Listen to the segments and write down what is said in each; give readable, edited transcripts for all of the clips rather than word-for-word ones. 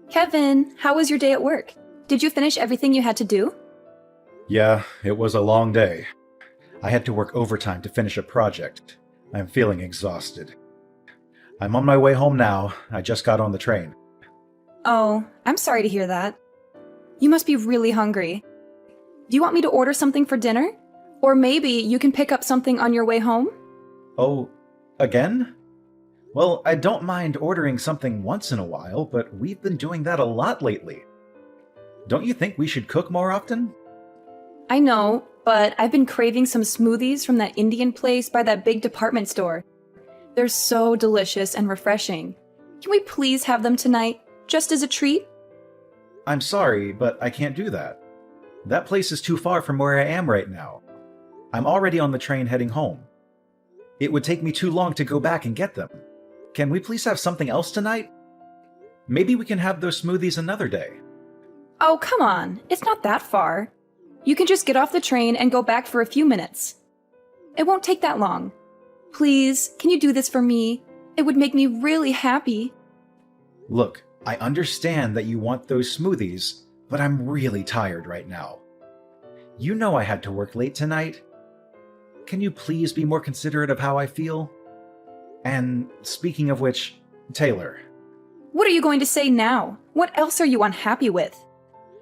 Kevin, how was your day at work? Did you finish everything you had to do? Yeah, it was a long day. I had to work overtime to finish a project. I'm feeling exhausted. I'm on my way home now. I just got on the train. Oh, I'm sorry to hear that. You must be really hungry. Do you want me to order something for dinner? Or maybe you can pick up something on your way home? Oh, again? Well, I don't mind ordering something once in a while, but we've been doing that a lot lately. Don't you think we should cook more often? I know, but I've been craving some smoothies from that Indian place by that big department store. They're so delicious and refreshing. Can we please have them tonight, just as a treat? I'm sorry, but I can't do that. That place is too far from where I am right now. I'm already on the train heading home. It would take me too long to go back and get them. Can we please have something else tonight? Maybe we can have those smoothies another day. Oh, come on. It's not that far. You can just get off the train and go back for a few minutes. It won't take that long. Please, can you do this for me? It would make me really happy. Look, I understand that you want those smoothies, but I'm really tired right now. You know I had to work late tonight. Can you please be more considerate of how I feel? And speaking of which, Taylor. What are you going to say now? What else are you unhappy with?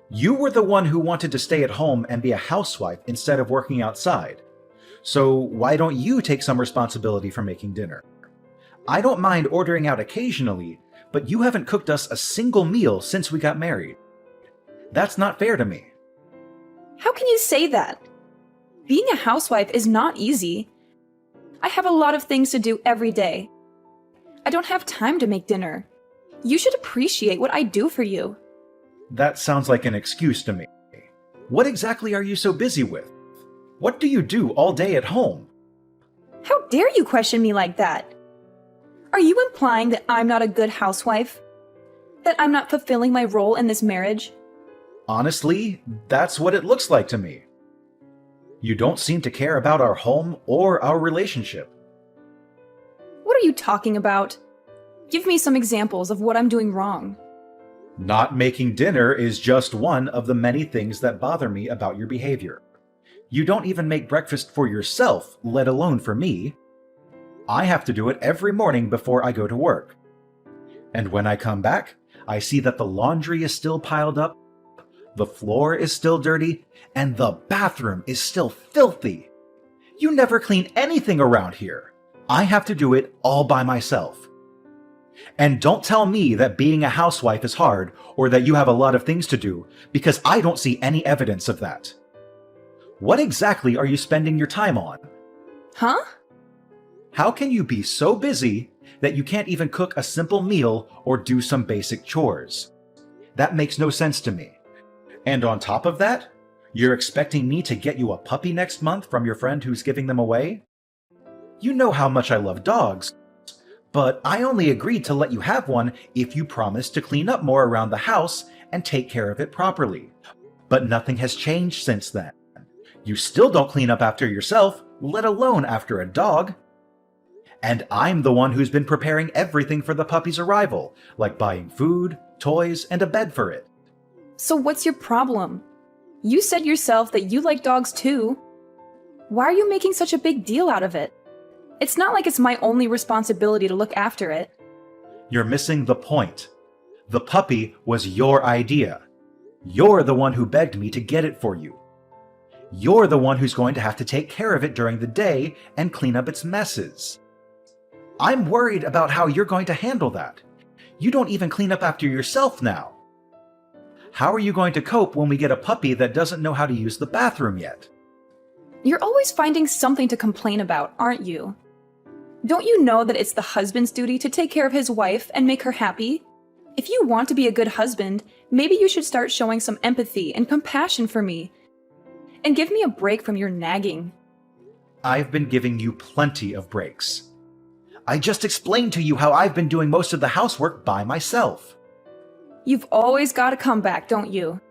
You were the one who wanted to stay at home and be a housewife instead of working outside. So why don't you take some responsibility for making dinner? I don't mind ordering out occasionally, but you haven't cooked us a single meal since we got married. That's not fair to me. How can you say that? Being a housewife is not easy. I have a lot of things to do every day. I don't have time to make dinner. You should appreciate what I do for you. That sounds like an excuse to me. What exactly are you so busy with? What do you do all day at home? How dare you question me like that? Are you implying that I'm not a good housewife? That I'm not fulfilling my role in this marriage? Honestly, that's what it looks like to me. You don't seem to care about our home or our relationship. What are you talking about? Give me some examples of what I'm doing wrong. Not making dinner is just one of the many things that bother me about your behavior. You don't even make breakfast for yourself, let alone for me. I have to do it every morning before I go to work. And when I come back, I see that the laundry is still piled up, the floor is still dirty, and the bathroom is still filthy. You never clean anything around here. I have to do it all by myself. And don't tell me that being a housewife is hard or that you have a lot of things to do, because I don't see any evidence of that. What exactly are you spending your time on? Huh? How can you be so busy that you can't even cook a simple meal or do some basic chores? That makes no sense to me. And on top of that, you're expecting me to get you a puppy next month from your friend who's giving them away? You know how much I love dogs, but I only agreed to let you have one if you promised to clean up more around the house and take care of it properly. But nothing has changed since then. You still don't clean up after yourself, let alone after a dog. And I'm the one who's been preparing everything for the puppy's arrival, like buying food, toys, and a bed for it. So what's your problem? You said yourself that you like dogs too. Why are you making such a big deal out of it? It's not like it's my only responsibility to look after it. You're missing the point. The puppy was your idea. You're the one who begged me to get it for you. You're the one who's going to have to take care of it during the day and clean up its messes. I'm worried about how you're going to handle that. You don't even clean up after yourself now. How are you going to cope when we get a puppy that doesn't know how to use the bathroom yet? You're always finding something to complain about, aren't you? Don't you know that it's the husband's duty to take care of his wife and make her happy? If you want to be a good husband, maybe you should start showing some empathy and compassion for me. And give me a break from your nagging. I've been giving you plenty of breaks. I just explained to you how I've been doing most of the housework by myself. You've always got a comeback, don't you?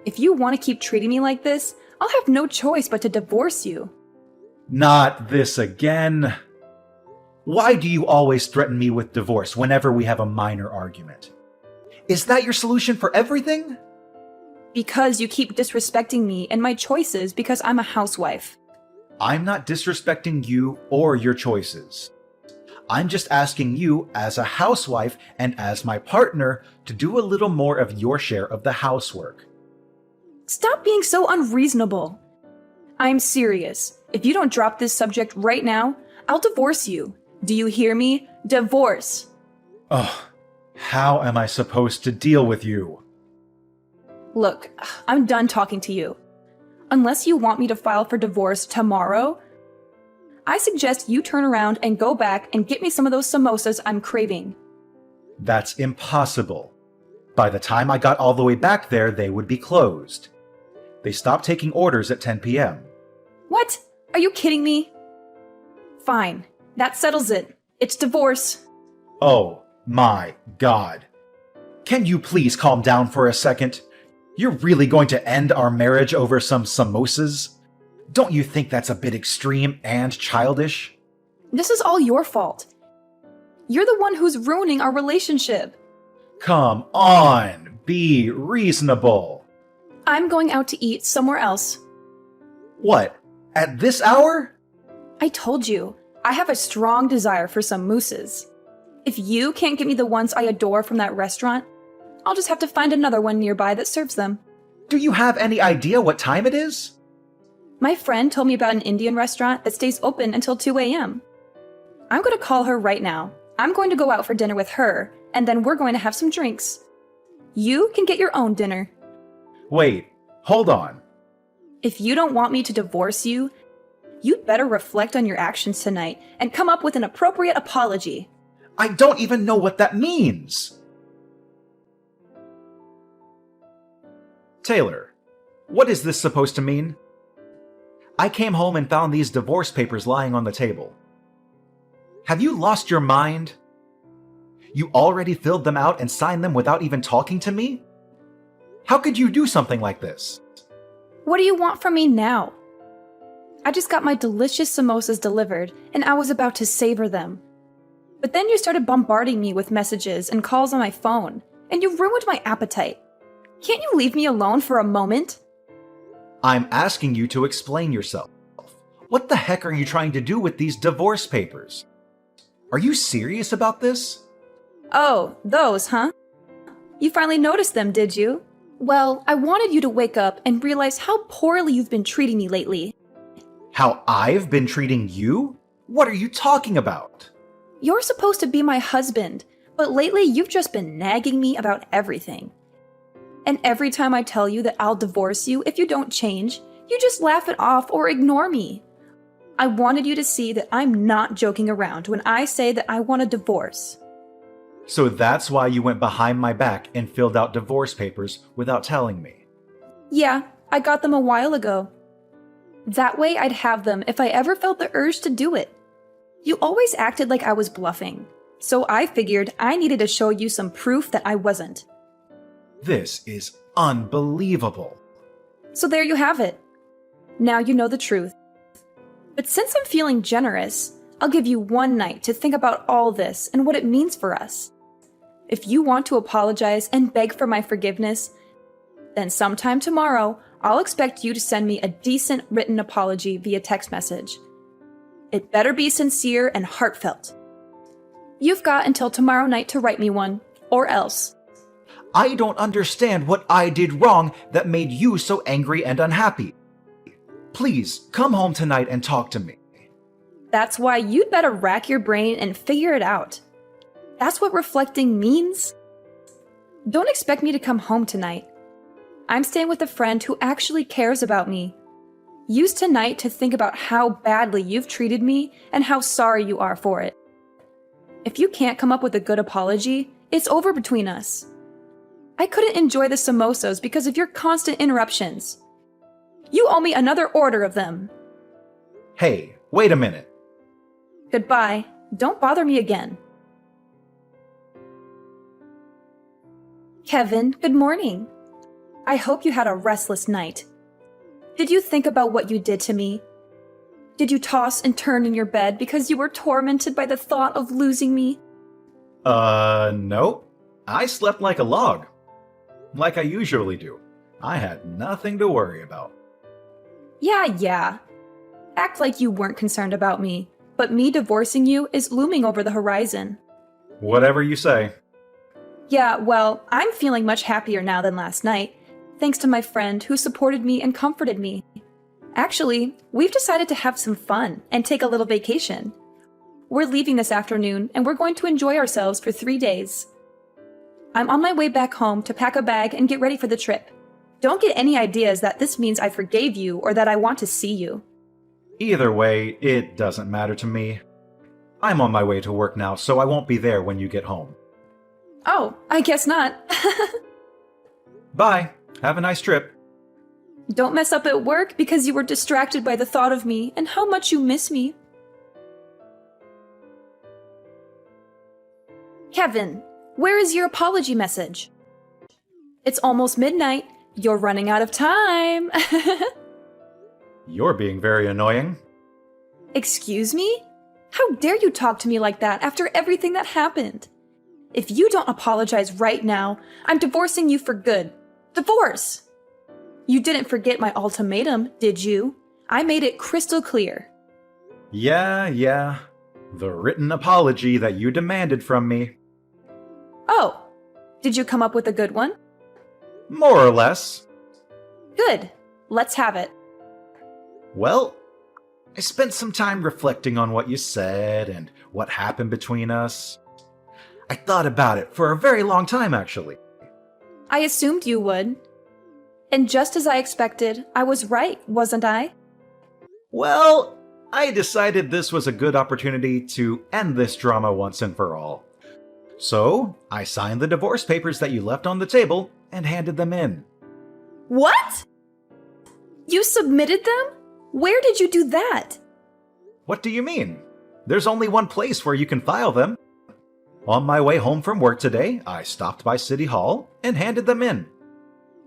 If you want to keep treating me like this, I'll have no choice but to divorce you. Not this again. Why do you always threaten me with divorce whenever we have a minor argument? Is that your solution for everything? Because you keep disrespecting me and my choices because I'm a housewife. I'm not disrespecting you or your choices. I'm just asking you, as a housewife and as my partner, to do a little more of your share of the housework. Stop being so unreasonable. I'm serious. If you don't drop this subject right now, I'll divorce you. Do you hear me? Divorce. Ugh, how am I supposed to deal with you? Look, I'm done talking to you. Unless you want me to file for divorce tomorrow, I suggest you turn around and go back and get me some of those samosas I'm craving. That's impossible. By the time I got all the way back there, they would be closed. They stopped taking orders at 10 p.m. What? Are you kidding me? Fine. That settles it. It's divorce. Oh my God. Can you please calm down for a second? You're really going to end our marriage over some samosas? Don't you think that's a bit extreme and childish? This is all your fault. You're the one who's ruining our relationship. Come on, be reasonable. I'm going out to eat somewhere else. What? At this hour? I told you, I have a strong desire for some mousses. If you can't get me the ones I adore from that restaurant, I'll just have to find another one nearby that serves them. Do you have any idea what time it is? My friend told me about an Indian restaurant that stays open until 2 a.m. I'm going to call her right now. I'm going to go out for dinner with her, and then we're going to have some drinks. You can get your own dinner. Wait, hold on. If you don't want me to divorce you, you'd better reflect on your actions tonight and come up with an appropriate apology. I don't even know what that means. Taylor, what is this supposed to mean? I came home and found these divorce papers lying on the table. Have you lost your mind? You already filled them out and signed them without even talking to me? How could you do something like this? What do you want from me now? I just got my delicious samosas delivered, and I was about to savor them. But then you started bombarding me with messages and calls on my phone, and you ruined my appetite. Can't you leave me alone for a moment? I'm asking you to explain yourself. What the heck are you trying to do with these divorce papers? Are you serious about this? Oh, those, huh? You finally noticed them, did you? Well, I wanted you to wake up and realize how poorly you've been treating me lately. How I've been treating you? What are you talking about? You're supposed to be my husband, but lately you've just been nagging me about everything. And every time I tell you that I'll divorce you if you don't change, you just laugh it off or ignore me. I wanted you to see that I'm not joking around when I say that I want a divorce. So that's why you went behind my back and filled out divorce papers without telling me. Yeah, I got them a while ago. That way I'd have them if I ever felt the urge to do it. You always acted like I was bluffing, so I figured I needed to show you some proof that I wasn't. This is unbelievable. So there you have it. Now you know the truth. But since I'm feeling generous, I'll give you one night to think about all this and what it means for us. If you want to apologize and beg for my forgiveness, then sometime tomorrow, I'll expect you to send me a decent written apology via text message. It better be sincere and heartfelt. You've got until tomorrow night to write me one, or else. I don't understand what I did wrong that made you so angry and unhappy. Please, come home tonight and talk to me. That's why you'd better rack your brain and figure it out. That's what reflecting means. Don't expect me to come home tonight. I'm staying with a friend who actually cares about me. Use tonight to think about how badly you've treated me and how sorry you are for it. If you can't come up with a good apology, it's over between us. I couldn't enjoy the samosas because of your constant interruptions. You owe me another order of them. Hey, wait a minute. Goodbye. Don't bother me again. Kevin, good morning. I hope you had a restless night. Did you think about what you did to me? Did you toss and turn in your bed because you were tormented by the thought of losing me? No. I slept like a log, like I usually do. I had nothing to worry about. Yeah. Act like you weren't concerned about me, but me divorcing you is looming over the horizon. Whatever you say. Yeah, well, I'm feeling much happier now than last night, thanks to my friend who supported me and comforted me. Actually, we've decided to have some fun and take a little vacation. We're leaving this afternoon and we're going to enjoy ourselves for 3 days. I'm on my way back home to pack a bag and get ready for the trip. Don't get any ideas that this means I forgave you or that I want to see you. Either way, it doesn't matter to me. I'm on my way to work now, so I won't be there when you get home. Oh, I guess not. Bye. Have a nice trip. Don't mess up at work because you were distracted by the thought of me and how much you miss me. Kevin, where is your apology message? It's almost midnight. You're running out of time. You're being very annoying. Excuse me? How dare you talk to me like that after everything that happened? If you don't apologize right now, I'm divorcing you for good. Divorce! You didn't forget my ultimatum, did you? I made it crystal clear. Yeah. The written apology that you demanded from me. Oh, did you come up with a good one? More or less. Good. Let's have it. Well, I spent some time reflecting on what you said and what happened between us. I thought about it for a very long time, actually. I assumed you would. And just as I expected, I was right, wasn't I? Well, I decided this was a good opportunity to end this drama once and for all. So, I signed the divorce papers that you left on the table and handed them in. What? You submitted them? Where did you do that? What do you mean? There's only one place where you can file them. On my way home from work today, I stopped by City Hall and handed them in.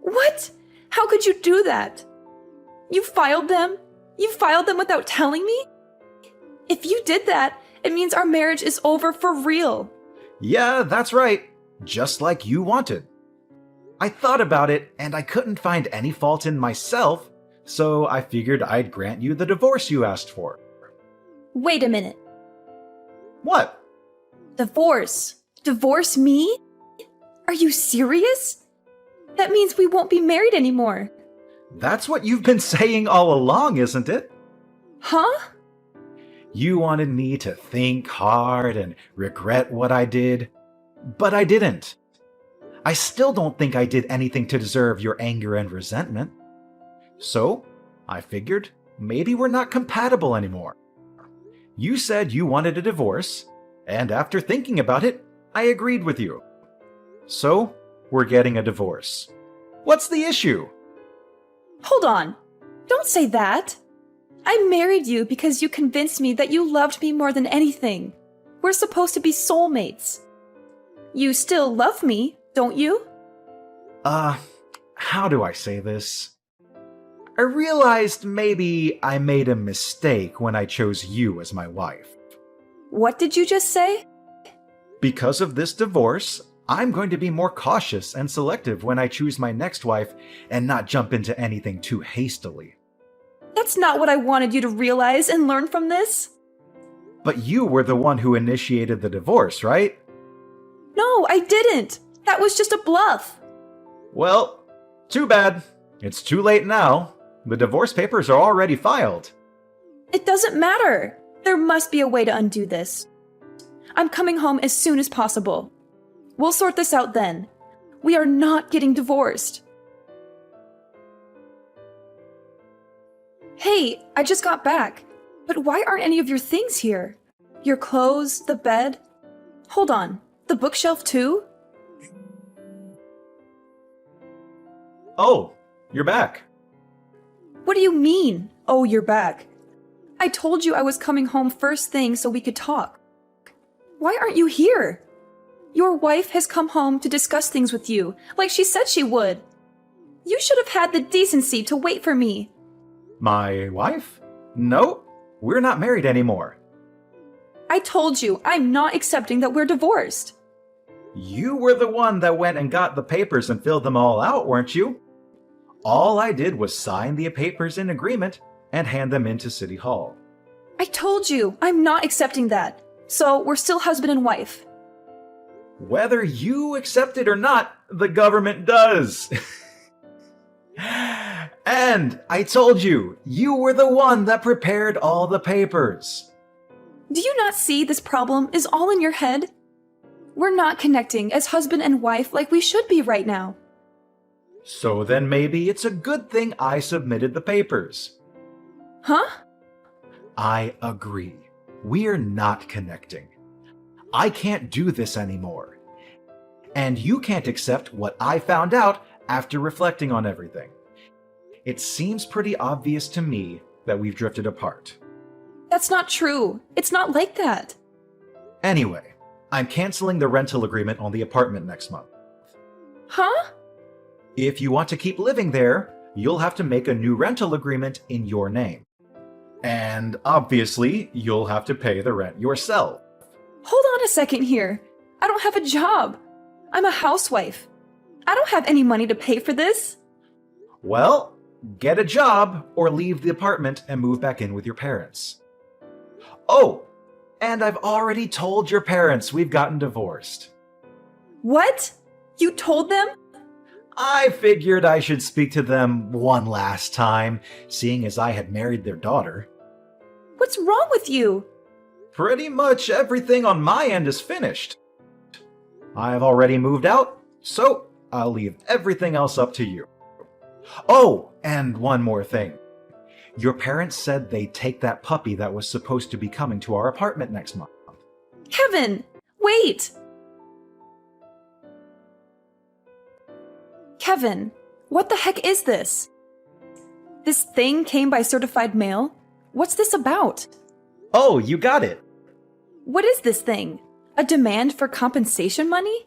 What? How could you do that? You filed them? You filed them without telling me? If you did that, it means our marriage is over for real. Yeah, that's right. Just like you wanted. I thought about it, and I couldn't find any fault in myself, so I figured I'd grant you the divorce you asked for. Wait a minute. What? Divorce? Divorce me? Are you serious? That means we won't be married anymore. That's what you've been saying all along, isn't it? Huh? You wanted me to think hard and regret what I did, but I didn't. I still don't think I did anything to deserve your anger and resentment. So, I figured maybe we're not compatible anymore. You said you wanted a divorce, and after thinking about it, I agreed with you. So, we're getting a divorce. What's the issue? Hold on. Don't say that. I married you because you convinced me that you loved me more than anything. We're supposed to be soulmates. You still love me, don't you? How do I say this? I realized maybe I made a mistake when I chose you as my wife. What did you just say? Because of this divorce, I'm going to be more cautious and selective when I choose my next wife and not jump into anything too hastily. That's not what I wanted you to realize and learn from this. But you were the one who initiated the divorce, right? No, I didn't. That was just a bluff. Well, too bad. It's too late now. The divorce papers are already filed. It doesn't matter. There must be a way to undo this. I'm coming home as soon as possible. We'll sort this out then. We are not getting divorced. Hey, I just got back. But why aren't any of your things here? Your clothes, the bed? Hold on, the bookshelf too? Oh, you're back. What do you mean, oh, you're back? I told you I was coming home first thing so we could talk. Why aren't you here? Your wife has come home to discuss things with you, like she said she would. You should have had the decency to wait for me. My wife? No, we're not married anymore. I told you I'm not accepting that we're divorced. You were the one that went and got the papers and filled them all out, weren't you? All I did was sign the papers in agreement and hand them into City Hall. I told you, I'm not accepting that. So we're still husband and wife. Whether you accept it or not, the government does. And I told you, you were the one that prepared all the papers. Do you not see this problem is all in your head? We're not connecting as husband and wife like we should be right now. So then maybe it's a good thing I submitted the papers. Huh? I agree. We're not connecting. I can't do this anymore. And you can't accept what I found out after reflecting on everything. It seems pretty obvious to me that we've drifted apart. That's not true. It's not like that. Anyway, I'm canceling the rental agreement on the apartment next month. Huh? If you want to keep living there, you'll have to make a new rental agreement in your name. And obviously, you'll have to pay the rent yourself. Hold on a second here. I don't have a job. I'm a housewife. I don't have any money to pay for this. Well, get a job or leave the apartment and move back in with your parents. Oh, and I've already told your parents we've gotten divorced. What? You told them? I figured I should speak to them one last time, seeing as I had married their daughter. What's wrong with you? Pretty much everything on my end is finished. I've already moved out, so I'll leave everything else up to you. Oh, and one more thing. Your parents said they'd take that puppy that was supposed to be coming to our apartment next month. Kevin, wait! Kevin, what the heck is this? This thing came by certified mail? What's this about? Oh, you got it. What is this thing? A demand for compensation money?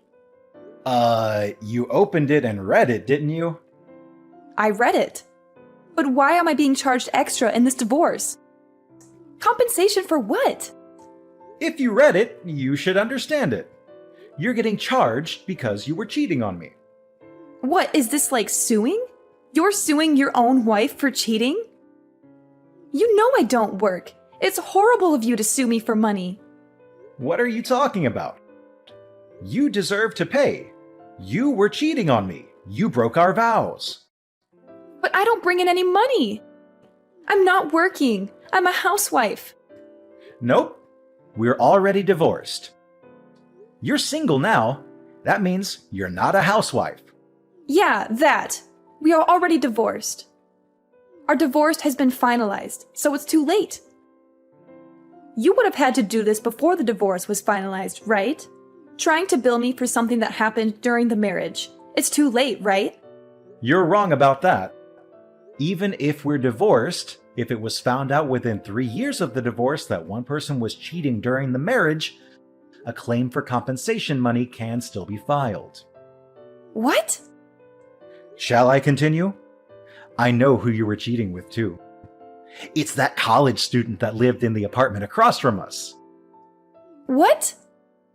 You opened it and read it, didn't you? I read it. But why am I being charged extra in this divorce? Compensation for what? If you read it, you should understand it. You're getting charged because you were cheating on me. What, is this like suing? You're suing your own wife for cheating? You know I don't work. It's horrible of you to sue me for money. What are you talking about? You deserve to pay. You were cheating on me. You broke our vows. But I don't bring in any money. I'm not working. I'm a housewife. Nope. We're already divorced. You're single now. That means you're not a housewife. Yeah, that. We are already divorced. Our divorce has been finalized, so it's too late. You would have had to do this before the divorce was finalized, right? Trying to bill me for something that happened during the marriage. It's too late, right? You're wrong about that. Even if we're divorced, if it was found out within 3 years of the divorce that one person was cheating during the marriage, a claim for compensation money can still be filed. What? Shall I continue? I know who you were cheating with, too. It's that college student that lived in the apartment across from us. What?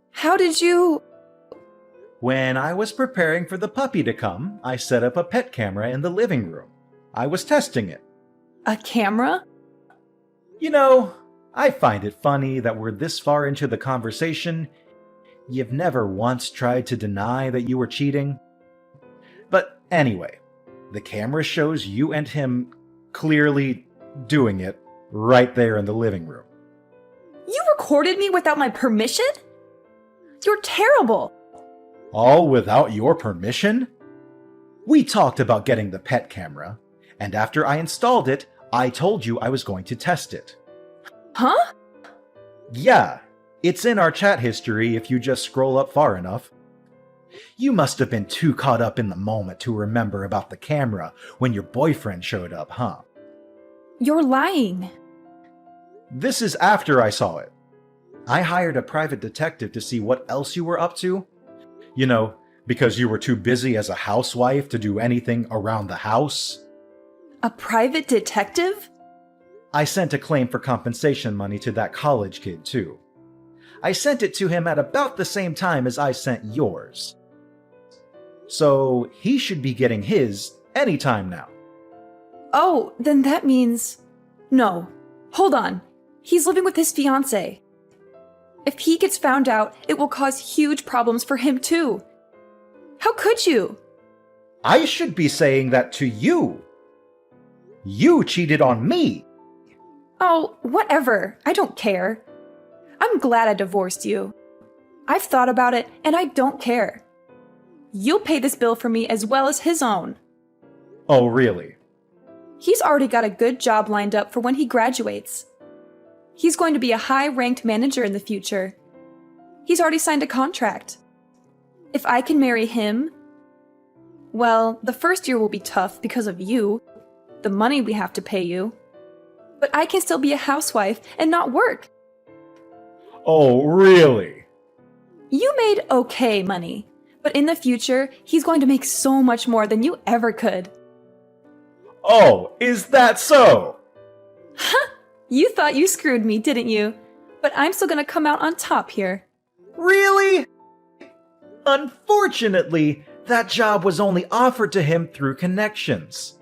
How did you... When I was preparing for the puppy to come, I set up a pet camera in the living room. I was testing it. A camera? You know, I find it funny that we're this far into the conversation. You've never once tried to deny that you were cheating. But anyway, the camera shows you and him clearly doing it right there in the living room. You recorded me without my permission? You're terrible. All without your permission? We talked about getting the pet camera, and after I installed it, I told you I was going to test it. Huh? Yeah, it's in our chat history if you just scroll up far enough. You must have been too caught up in the moment to remember about the camera when your boyfriend showed up, huh? You're lying. This is after I saw it. I hired a private detective to see what else you were up to. You know, because you were too busy as a housewife to do anything around the house. A private detective? I sent a claim for compensation money to that college kid, too. I sent it to him at about the same time as I sent yours. So he should be getting his anytime now. Oh, then that means... No. Hold on. He's living with his fiancée. If he gets found out, it will cause huge problems for him too. How could you? I should be saying that to you. You cheated on me. Oh, whatever. I don't care. I'm glad I divorced you. I've thought about it, and I don't care. You'll pay this bill for me as well as his own. Oh, really? He's already got a good job lined up for when he graduates. He's going to be a high-ranked manager in the future. He's already signed a contract. If I can marry him, well, the first year will be tough because of you, the money we have to pay you. But I can still be a housewife and not work. Oh, really? You made okay money, but in the future, he's going to make so much more than you ever could. Oh, is that so? Huh? You thought you screwed me, didn't you? But I'm still gonna come out on top here. Really? Unfortunately, that job was only offered to him through connections.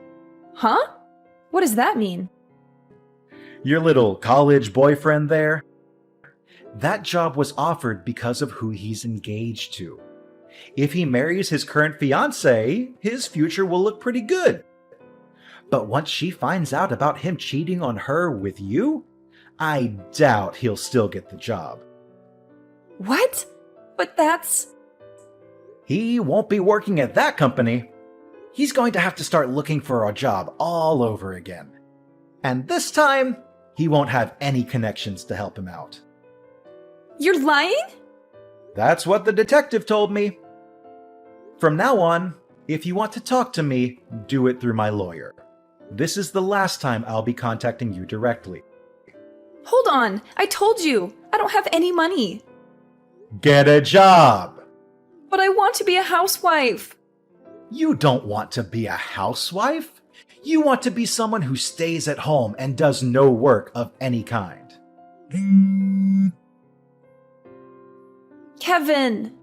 Huh? What does that mean? Your little college boyfriend there? That job was offered because of who he's engaged to. If he marries his current fiancée, his future will look pretty good. But once she finds out about him cheating on her with you, I doubt he'll still get the job. What? But that's... He won't be working at that company. He's going to have to start looking for a job all over again. And this time, he won't have any connections to help him out. You're lying? That's what the detective told me. From now on, if you want to talk to me, do it through my lawyer. This is the last time I'll be contacting you directly. Hold on, I told you, I don't have any money. Get a job! But I want to be a housewife. You don't want to be a housewife. You want to be someone who stays at home and does no work of any kind. Kevin!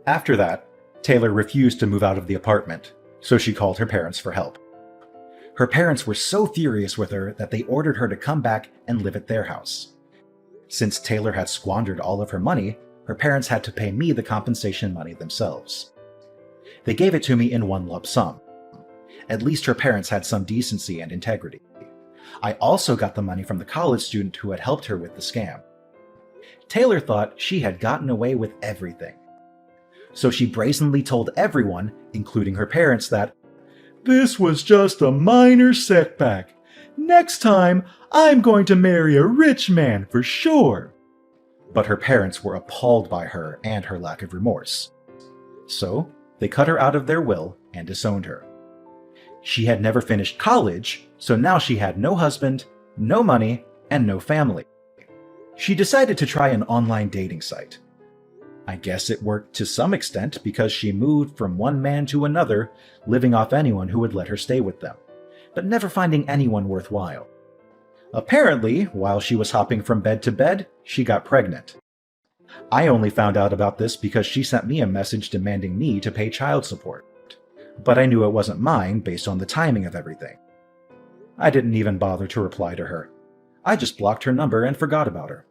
After that, Taylor refused to move out of the apartment, so she called her parents for help. Her parents were so furious with her that they ordered her to come back and live at their house. Since Taylor had squandered all of her money, her parents had to pay me the compensation money themselves. They gave it to me in one lump sum. At least her parents had some decency and integrity. I also got the money from the college student who had helped her with the scam. Taylor thought she had gotten away with everything. So she brazenly told everyone, including her parents, that this was just a minor setback. Next time, I'm going to marry a rich man for sure. But her parents were appalled by her and her lack of remorse. So they cut her out of their will and disowned her. She had never finished college, so now she had no husband, no money, and no family. She decided to try an online dating site. I guess it worked to some extent because she moved from one man to another, living off anyone who would let her stay with them, but never finding anyone worthwhile. Apparently, while she was hopping from bed to bed, she got pregnant. I only found out about this because she sent me a message demanding me to pay child support, but I knew it wasn't mine based on the timing of everything. I didn't even bother to reply to her. I just blocked her number and forgot about her.